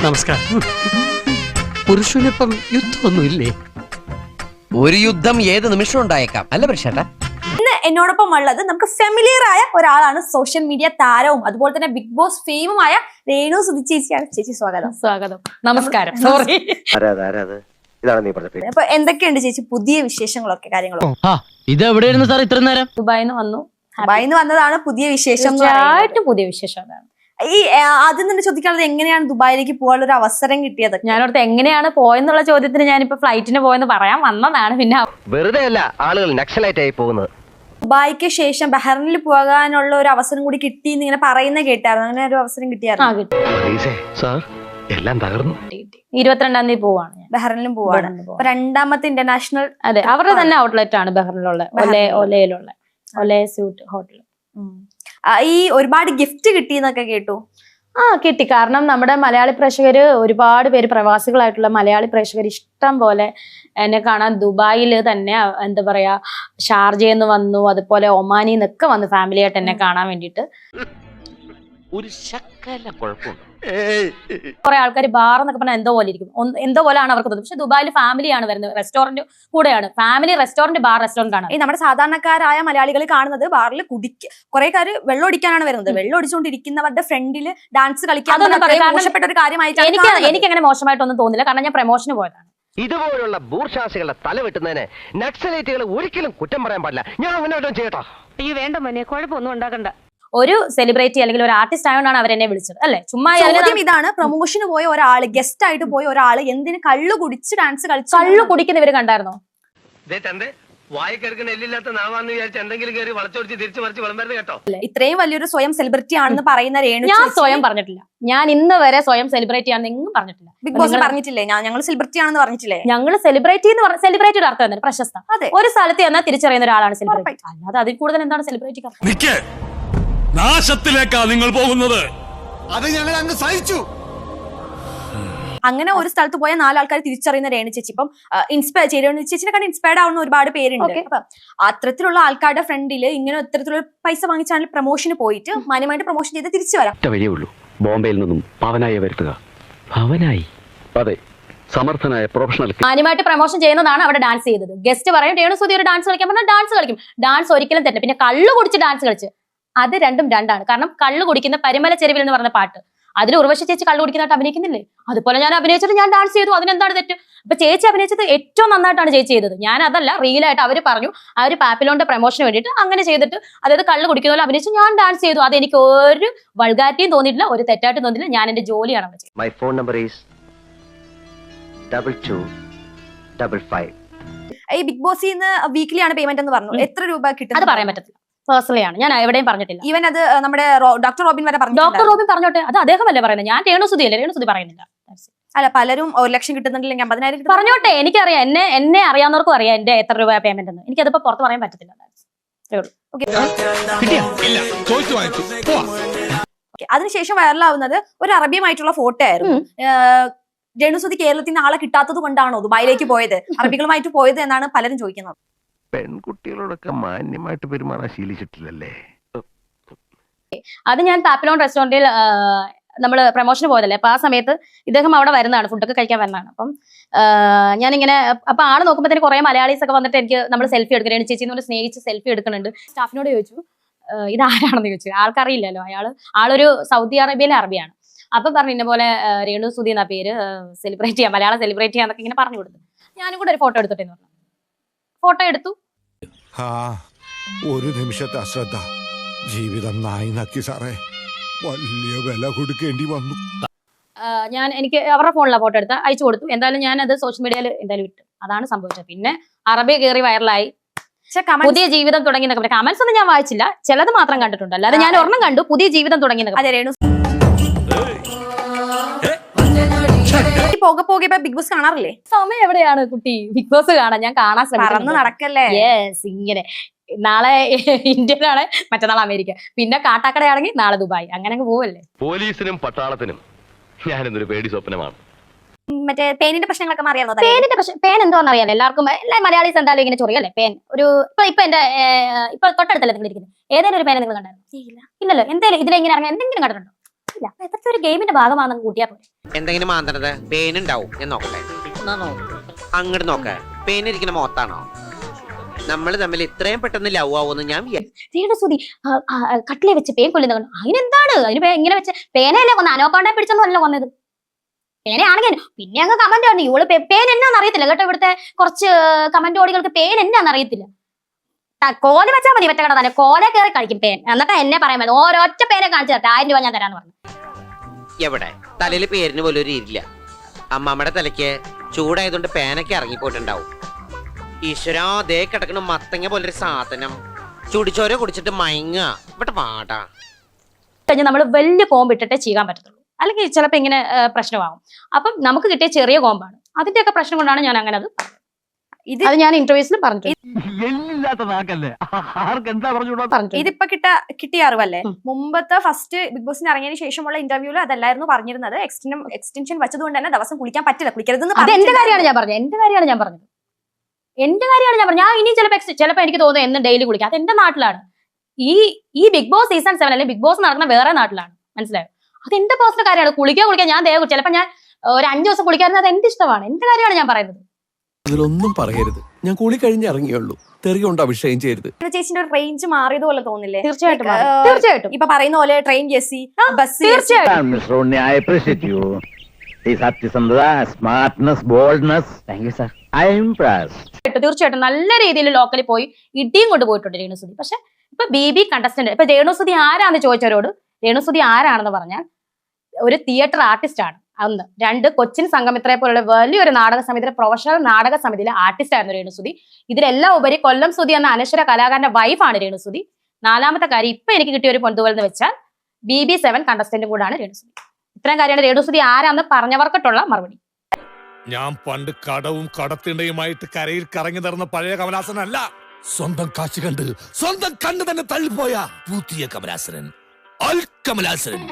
നമസ്കാരം. പുരുഷനിപ്പം യുദ്ധമൊന്നുമില്ലേ? ഒരു യുദ്ധം ഏത് നിമിഷം ഉണ്ടായേക്കാം അല്ല പ്രശ്നേട്ടാ. ഇന്ന് എന്നോടൊപ്പം ഉള്ളത് നമുക്ക് ഫെമിലിയർ ആയ ഒരാളാണ്, സോഷ്യൽ മീഡിയ താരവും അതുപോലെ തന്നെ ബിഗ് ബോസ് ഫെയിമുമായ രേണു സുധി ചേച്ചിയാണ്. ചേച്ചി സ്വാഗതം. സ്വാഗതം. നമസ്കാരം. സോറി. അപ്പൊ എന്തൊക്കെയുണ്ട് ചേച്ചി പുതിയ വിശേഷങ്ങളൊക്കെ കാര്യങ്ങളോ? ഇത് എവിടെയായിരുന്നു സാർ ഇത്ര നേരം? ദുബായിന്ന് വന്നു. ദുബായിന്ന് വന്നതാണ് പുതിയ വിശേഷം. പുതിയ വിശേഷം അതാണ്. ഈ ആദ്യം തന്നെ ചോദിക്കാനുള്ളത്, എങ്ങനെയാണ് ദുബായിലേക്ക് പോകാനുള്ള ഒരു അവസരം കിട്ടിയത്? ഞാനോടത്ത് എങ്ങനെയാണ് പോയെന്നുള്ള ചോദ്യത്തിന് ഞാനിപ്പോ ഫ്ലൈറ്റിന് പോയെന്ന് പറയാൻ വന്നതാണ്. പിന്നെ വെറുതെ അല്ല ആളുകൾ നക്സലൈറ്റ് ആയി പോകുന്നത്. ദുബായിക്ക് ശേഷം ബഹ്റിനിൽ പോകാനുള്ള ഒരു അവസരം കൂടി കിട്ടി എന്ന് ഇങ്ങനെ പറയുന്ന കേട്ടായിരുന്നു. അങ്ങനെ ഒരു അവസരം കിട്ടിയായിരുന്നു? എല്ലാം തകർന്നു. 22-ാം തീയതി പോവാണ്. ബഹ്റിനിലും പോവാണ്. രണ്ടാമത്തെ ഇന്റർനാഷണൽ, അതെ, അവരുടെ തന്നെ ഔട്ട്ലെറ്റ് ആണ് ബഹ്റിനിലുള്ള ഒലയിലുള്ള ഒലേ സ്യൂട്ട് ഹോട്ടൽ. ഈ ഒരുപാട് ഗിഫ്റ്റ് കിട്ടിയെന്നൊക്കെ കേട്ടു. കിട്ടി. കാരണം നമ്മുടെ മലയാളി പ്രേക്ഷകര് ഒരുപാട് പേര്, പ്രവാസികളായിട്ടുള്ള മലയാളി പ്രേക്ഷകർ ഇഷ്ടം പോലെ എന്നെ കാണാൻ ദുബായിൽ തന്നെ, എന്താ പറയാ, ഷാർജയിൽ വന്നു, അതുപോലെ ഒമാനിൽ നിന്നൊക്കെ വന്നു ഫാമിലി ആയിട്ട് എന്നെ കാണാൻ വേണ്ടിട്ട്. ഒരു ശക്കല കുഴപ്പമുണ്ട്. കുറെ ആൾക്കാർ ബാർ എന്നൊക്കെ പറഞ്ഞാൽ എന്തോ പോലെ ഇരിക്കും, എന്തോ പോലെയാണ് അവർക്ക് തോന്നുന്നത്. പക്ഷെ ദുബായിൽ ഫാമിലിയാണ് വരുന്നത്, റെസ്റ്റോറന്റ് കൂടെയാണ്. ഫാമിലി റെസ്റ്റോറന്റ്, ബാർ റെസ്റ്റോറന്റ് ആണ്. ഈ നമ്മുടെ സാധാരണക്കാരായ മലയാളികൾ കാണുന്നത് ബാറിൽ കുറെ കാര് വെള്ളം ഒടിക്കാനാണ് വരുന്നത്. വെള്ളം ഒടിച്ചുകൊണ്ടിരിക്കുന്നവരുടെ ഫ്രണ്ടിൽ ഡാൻസ് കളിക്കാൻ മോശപ്പെട്ട ഒരു കാര്യമായിട്ട് എനിക്ക് അങ്ങനെ മോശമായിട്ടൊന്നും തോന്നില്ല. കാരണം ഞാൻ പ്രമോഷന് പോയതാണ്. ഇതുപോലുള്ള ബൂർഷാസികളുടെ തല വെട്ടുന്നതിന് നക്സലൈറ്റുകൾ ഒരിക്കലും കുറ്റം പറയാൻ പാടില്ല. ഞാൻ അങ്ങനെ ചെയ്യട്ടോ. ഈ വേണ്ട മോനെ, കുഴപ്പമൊന്നും ഉണ്ടാക്കണ്ട. ഒരു സെലിബ്രിറ്റി അല്ലെങ്കിൽ ഒരു ആർട്ടിസ്റ്റ് ആയതുകൊണ്ടാണ് അവരെന്നെ വിളിച്ചത്, അല്ലെ? ചുമ്മാ ഇതാണ്, പ്രൊമോഷന് പോയ ഒരാള്, ഗസ്റ്റ് ആയിട്ട് പോയ ഒരാള് എന്തിന് കള്ളു കുടിച്ച് ഡാൻസ് കളിച്ചു? കള്ളു കുടിക്കുന്നവര് കണ്ടായിരുന്നോ? ഇത്രയും വലിയൊരു സ്വയം സെലിബ്രിറ്റി ആണെന്ന് പറയുന്ന രേണു, ഞാൻ സ്വയം പറഞ്ഞിട്ടില്ല. ഞാൻ ഇന്ന് വരെ സ്വയം സെലിബ്രിറ്റി ആണെന്ന് എങ്ങും പറഞ്ഞിട്ടില്ല. ബിഗ് ബോസ് പറഞ്ഞിട്ടില്ലേ ഞങ്ങൾ സെലിബ്രിറ്റി ആണെന്ന് പറഞ്ഞിട്ടില്ലേ? ഞങ്ങൾ സെലിബ്രിറ്റി എന്ന് പറഞ്ഞ സെലിബ്രിറ്റിയുടെ അർത്ഥം എന്താണ്? പ്രശസ്ത. ഒരു സ്ഥലത്ത് ചെന്നാൽ തിരിച്ചറിയുന്ന ഒരാളാണ് സെലിബ്രിറ്റി. അല്ലാതെ അതിൽ കൂടുതൽ എന്താണ് സെലിബ്രിറ്റി? നാശത്തിലേക്കാ നിങ്ങൾ പോകുന്നത്. അത് ഞങ്ങൾ അങ്ങ് സഹിച്ചു. അങ്ങനെ ഒരു സ്ഥലത്ത് പോയ 4 ആൾക്കാർ തിരിച്ചറിയുന്ന രേണു ചേച്ചി ഇപ്പം ഇൻസ്പയർ ചെയ്ത് ചേച്ചിനെ കണ്ട് ഇൻസ്പയർഡ് ആവുന്ന ഒരുപാട് പേരുണ്ട്. അപ്പൊ അത്തരത്തിലുള്ള ആൾക്കാരുടെ ഫ്രണ്ടില് ഇങ്ങനെ ഇത്തരത്തിലുള്ള പൈസ വാങ്ങിച്ചാൽ പ്രൊമോഷന് പോയിട്ട് മാന്യമായിട്ട് പ്രൊമോഷൻ ചെയ്ത് തിരിച്ചു വരാം. വഴിയേ ഉള്ളൂ ബോംബെയിൽ നിന്നും പവനായി വരുത്തുക. പവനായി, അതെ, സമർത്ഥനായ പ്രൊഫഷണൽ. മാന്യമായിട്ട് പ്രൊമോഷൻ ചെയ്യുന്നതാണ് അവിടെ ഡാൻസ് ചെയ്തത്. ഗസ്റ്റ് പറയും രേണു സുധി ഒരു ഡാൻസ് കളിക്കാൻ പറഞ്ഞാൽ ഡാൻസ് കളിക്കും. ഡാൻസ് ഒരിക്കലും തെറ്റില്ല. പിന്നെ കള്ളു കുടിച്ച് ഡാൻസ് കളിച്ച്, അത് രണ്ടും രണ്ടാണ്. കാരണം കള്ളു കുടിക്കുന്ന പരിമല ചെരുവിൽ എന്ന് പറഞ്ഞ പാട്ട്, അതിൽ ഉർവശി ചേച്ചി കള്ളു കുടിക്കുന്നതായിട്ട് അഭിനയിക്കുന്നില്ലേ? അതുപോലെ ഞാൻ അഭിനയിച്ചിട്ട് ഞാൻ ഡാൻസ് ചെയ്തു. അതിനെന്താണ് തെറ്റ്? അപ്പൊ ചേച്ചി അഭിനയിച്ചത് ഏറ്റവും നന്നായിട്ടാണ് ചേച്ചി ചെയ്തത്. ഞാൻ അതല്ല, റീലായിട്ട് അവർ പറഞ്ഞു, ആ ഒരു പാപ്പിലോന്റെ പ്രൊമോഷന് വേണ്ടിയിട്ട് അങ്ങനെ ചെയ്തിട്ട്, അതായത് കള്ളു കുടിക്കുന്ന പോലെ അഭിനയിച്ചു, ഞാൻ ഡാൻസ് ചെയ്തു. അത് എനിക്ക് ഒരു വൾഗാരിറ്റിയും തോന്നിയിട്ടില്ല, ഒരു തെറ്റായിട്ടും തോന്നിയില്ല. ഞാൻ എന്റെ ജോലിയാണ് അവിടെ ചെയ്തത്. My phone number is 2255. ഈ ബിഗ് ബോസിൽ നിന്ന് വീക്ക്ലി ആണ് പേയ്മെന്റ് എന്ന് പറഞ്ഞു. എത്ര രൂപ കിട്ടും? അത് പറയാൻ പറ്റത്തില്ല. പേഴ്സണലി ആണ്, ഞാൻ എവിടെയും പറഞ്ഞിട്ടില്ല. ഈവൻ അത് നമ്മുടെ ഡോക്ടർ റോബിൻ വരെ പറഞ്ഞു. ഡോക്ടർ റോബിൻ പറഞ്ഞോട്ടെ, അത് അദ്ദേഹമല്ലേ പറയുന്നത്, ഞാൻ രേണു സുധി അല്ലേ. രേണു സുധി പറയുന്നില്ല. അല്ല, പലരും 1 ലക്ഷം കിട്ടുന്നുണ്ടെങ്കിൽ 50,000 പറഞ്ഞോട്ടെ. എനിക്കറിയാം, എന്നെ അറിയാവുന്നവർക്കും അറിയാം എന്റെ എത്ര രൂപ പേയ്മെന്റ് എന്ന്. എനിക്കതിപ്പോ പുറത്ത് പറയാൻ പറ്റത്തില്ല. അതിനുശേഷം വൈറലാവുന്നത് ഒരു അറബിയുമായിട്ടുള്ള ഫോട്ടോ ആയിരുന്നു. രേണു സുധി കേരളത്തിൽ നിന്ന് ആളെ കിട്ടാത്തത് കൊണ്ടാണോ ദുബായിലേക്ക് പോയത്, അറബികളുമായിട്ട് പോയത് എന്നാണ് പലരും ചോദിക്കുന്നത്. പെൺകുട്ടികളോടൊക്കെ മാന്യമായിട്ട് പെരുമാറാൻ ശീലിച്ചിട്ടില്ലല്ലേ? അത് ഞാൻ പാപ്പിലോൺ റെസ്റ്റോറന്റിൽ നമ്മൾ പ്രൊമോഷന് പോയതല്ലേ. അപ്പൊ ആ സമയത്ത് ഇദ്ദേഹം അവിടെ വരുന്നതാണ്, ഫുഡൊക്കെ കഴിക്കാൻ വരുന്നതാണ്. അപ്പം ഞാനിങ്ങനെ, അപ്പൊ ആള് നോക്കുമ്പോഴത്തേന് കുറെ മലയാളീസ് ഒക്കെ വന്നിട്ട് എനിക്ക് നമ്മൾ സെൽഫി എടുക്കണം, ചേച്ചി എന്ന് സ്നേഹിച്ച് സെൽഫി എടുക്കുന്നുണ്ട്. സ്റ്റാഫിനോട് ചോദിച്ചു ഇതാരാണെന്ന് ചോദിച്ചു. ആൾക്കറിയില്ലല്ലോ, ആളൊരു സൗദി അറേബ്യയിലെ അറബിയാണ്. അപ്പൊ പറഞ്ഞു ഇന്ന പോലെ രേണു സുധി എന്ന പേര്, സെലിബ്രേറ്റ് ചെയ്യാം, മലയാളം സെലിബ്രേറ്റ് ചെയ്യാന്നൊക്കെ ഇങ്ങനെ പറഞ്ഞു കൊടുത്തു. ഞാനും കൂടെ ഒരു ഫോട്ടോ എടുത്തിട്ടെന്ന് പറഞ്ഞു. ഫോട്ടോ എടുത്തു. ഒരു നിമിഷത്തെ അശ്രദ്ധ ജീവിതം നായി നക്കി സാറേ. വലിയ വില കൊടുക്കേണ്ടി വന്നു. എനിക്ക് അവരുടെ ഫോണിലാണ് ഫോട്ടോ എടുത്ത് അയച്ചു കൊടുത്തു. എന്തായാലും ഞാൻ അത് സോഷ്യൽ മീഡിയയിൽ എന്തായാലും ഇട്ടു. അതാണ് സംഭവിച്ചത്. പിന്നെ അറബി കയറി വൈറലായി, പുതിയ ജീവിതം തുടങ്ങി എന്നൊക്കെ. കമന്റ്സ് ഒന്നും ഞാൻ വായിച്ചില്ല, ചിലത് മാത്രം കണ്ടിട്ടുണ്ട്. അല്ലാതെ ഞാൻ ഒരെണ്ണം കണ്ടു, പുതിയ ജീവിതം തുടങ്ങി എന്നൊക്കെ. രേണു പോകെ പോകെ ബിഗ് ബോസ് കാണാറില്ലേ? സമയം എവിടെയാണ് കുട്ടി ബിഗ് ബോസ് കാണാൻ? ഞാൻ കാണാൻ ശ്രമിക്കുന്നു. നടക്കല്ലേ? യെസ്, ഇങ്ങനെ നാളെ ഇന്ത്യയിലാണ്, മറ്റന്നാൾ അമേരിക്ക, പിന്നെ കാട്ടാക്കടയാണെങ്കിൽ നാളെ ദുബായ്, അങ്ങനെ അങ്ങ് പോവല്ലേ. പോലീസിനും പട്ടാളത്തിനും ഞാനെന്നൊരു പേടി സ്വപ്നമാണ്. മറ്റേ പേനിന്റെ പ്രശ്നങ്ങളൊക്കെ മാറിയാണോ? പേനിന്റെ പ്രശ്നം, പേൻ എന്താണെന്ന് അറിയാലോ എല്ലാവർക്കും. എല്ലാ മലയാളീസ് എന്തായാലും ഇങ്ങനെ ചൊറിയല്ലേ പേൻ. ഇപ്പൊ എന്റെ തൊട്ടടുത്തല്ലേ നിങ്ങൾ ഇരിക്കുന്നത്? ഏതെങ്കിലും ഒരു പേന നിങ്ങൾ കണ്ടായിരുന്നു? ഇല്ലല്ലോ. എന്തായാലും ഇതിലെങ്ങനെ ഇറങ്ങാൻ എന്തെങ്കിലും കണ്ടിട്ടുണ്ടോ? ഉണ്ടാവില്ല. അപ്പൊ എത്ര ഒരു ഗെയിമിന്റെ ഭാഗമാണെന്ന് കൂട്ടിയാ പോലെ. എന്തെങ്കിലും മാന്തണത് പേനുണ്ടാവും ഞാൻ നോക്കട്ടെ. അങ്ങോട്ട് നോക്ക, പേനിരിക്കുന്ന മോത്താണോ? നമ്മൾ തമ്മിൽ ഇത്രയും പെട്ടെന്ന് ലവ് ആവുമെന്ന് ഞാൻ രേണുസുതി കട്ടിലെ വെച്ച് പേൻ കൊല്ലുന്ന അതിനെന്താണ്? അതിന് ഇങ്ങനെ വെച്ച് പേനയല്ലേ കൊന്ന, അനോക്കോണ്ടെ പിടിച്ചൊന്നുമല്ല കൊന്നത്. പേനയാണെങ്കിൽ പിന്നെ അങ്ങ് കമന്റ് ആണ്, ഇവള് പേൻ എന്നാന്ന് അറിയത്തില്ല കേട്ടോ. ഇവിടുത്തെ കുറച്ച് കമന്റ് ഓടികൾക്ക് പേൻ എന്നാന്ന് അറിയത്തില്ല. കോല് വെച്ചാൽ മതി, മറ്റേ കട തന്നെ കോല കയറി കഴിക്കും പേൻ. എന്നിട്ട് എന്നെ പറയാൻ മതി ഓരോറ്റ പേനെ കാണിച്ചു തരട്ടെ, 1000 രൂപ ഞാൻ തരാന്ന് പറഞ്ഞു. എവിടെ തലയിൽ പേരിന് പോലും ഒരു ഇല്ല. അമ്മമ്മയുടെ തലയ്ക്ക് ചൂടായതുകൊണ്ട് പേനൊക്കെ ഇറങ്ങിപ്പോയിട്ടുണ്ടാവും. ഈശ്വരാ, ദേ കിടക്കണ മത്തങ്ങ പോലൊരു സാധനം ചുടിച്ചോര കുടിച്ചിട്ട് മയങ്ങ. ഇവിടെ പാടാ കഴിഞ്ഞാൽ നമ്മൾ വലിയ കോമ്പ് ഇട്ടിട്ടേ ചെയ്യാൻ പറ്റത്തുള്ളൂ, അല്ലെങ്കിൽ ചിലപ്പോൾ ഇങ്ങനെ പ്രശ്നമാകും. അപ്പം നമുക്ക് കിട്ടിയ ചെറിയ കോമ്പാണ്, അതിന്റെയൊക്കെ പ്രശ്നം കൊണ്ടാണ് ഞാൻ അങ്ങനെ അത് അത് ഞാൻ ഇന്റർവ്യൂസിൽ പറഞ്ഞിട്ടുണ്ട്. ഇതിപ്പോ കിട്ടിയ അറിവല്ലേ? മുമ്പത്തെ ഫസ്റ്റ് ബിഗ് ബോസിന് ഇറങ്ങിയതിന് ശേഷമുള്ള ഇന്റർവ്യൂല് അതല്ലായിരുന്നു പറഞ്ഞിരുന്നത്. എക്സ്റ്റൻഷൻ വെച്ചതുകൊണ്ട് തന്നെ ദിവസം കുളിക്കാൻ പറ്റില്ല, കുളിക്കരുതെന്ന്. അത് എന്റെ കാര്യമാണ് ഞാൻ പറഞ്ഞത്, എന്റെ കാര്യമാണ് ഞാൻ പറഞ്ഞത്. ഞാൻ ഇനി ചിലപ്പോ എനിക്ക് തോന്നുന്നു എന്നും ഡെയിലി കുളിക്കാം. അത് എന്റെ നാട്ടിലാണ്. ഈ ബിഗ് ബോസ് സീസൺ 7 അല്ലെങ്കിൽ ബിഗ് ബോസ് നടക്കുന്ന വേറെ നാട്ടിലാണ്, മനസ്സിലായോ? അത് എന്റെ പേഴ്സണൽ കാര്യമാണ്. കുളിക്കാൻ ഞാൻ ചിലപ്പോ ഞാൻ ഒരു 5 ദിവസം കുളിക്കാറുണ്ട്, അത് എന്റെ ഇഷ്ടമാണ്, എന്റെ കാര്യമാണ് ഞാൻ പറയുന്നത്. അതിലൊന്നും പറയരുത്, ഞാൻ കൂളി കഴിഞ്ഞ് ഇറങ്ങിയുള്ളൂ. തെറി കൊണ്ട് അഭിഷേകം ചെയ്യരുത്. ചേച്ചിന്റെ ഒരു റേഞ്ച് മാറിയതുപോലെ തോന്നില്ലേ? തീർച്ചയായിട്ടും തീർച്ചയായിട്ടും. ഇപ്പൊ പറയുന്ന പോലെ ട്രെയിൻ ജെസ്സി, ബസ്, തീർച്ചയായിട്ടും തീർച്ചയായിട്ടും നല്ല രീതിയിൽ ലോക്കലിൽ പോയി ഇടിയും കൊണ്ട് പോയിട്ടുണ്ട് രേണുസുതി. പക്ഷെ ഇപ്പൊ BB കണ്ടസ്റ്റന്റ്, ഇപ്പൊ രേണുസുതി ആരാന്ന് ചോദിച്ചവരോട് രേണുസുതി ആരാണെന്ന് പറഞ്ഞാൽ ഒരു തിയേറ്റർ ആർട്ടിസ്റ്റ് ആണ്. 1 2 കൊച്ചിൻ സംഗമിത്രയെ പോലുള്ള വലിയൊരു നാടക സമിതിയിലെ പ്രൊഫഷണൽ നാടക സമിതിയിലെ ആർട്ടിസ്റ്റ് ആയിരുന്നു രേണുസുതി. ഇതിലെല്ലാം ഉപരി കൊല്ലം സുധി എന്ന അനശ്വര കലാകാരന്റെ വൈഫാണ് രേണുസുതി. 4ാമത്തെ കാര്യം, ഇപ്പൊ എനിക്ക് കിട്ടിയ ഒരു പൊന്തുവൽ എന്ന് വെച്ചാൽ BB7 കണ്ടസ്റ്റന്റും കൂടാണ് രേണുസുതി. ഇത്രയും കാര്യമാണ് രേണുസുതി ആരാന്ന് പറഞ്ഞവർക്കിട്ടുള്ള മറുപടി. ഞാൻ പണ്ട് കടവും കടത്തിണ്ടയുമായിട്ട് കരയിൽ കറങ്ങി നടന്ന പഴയ കമലാസനല്ല. സ്വന്തം കാശ് കണ്ട് സ്വന്തം കണ്ണ് തന്നെ തള്ളിപ്പോയ പുതിയ കമലാസനൻ, അൽ കമലാസനൻ.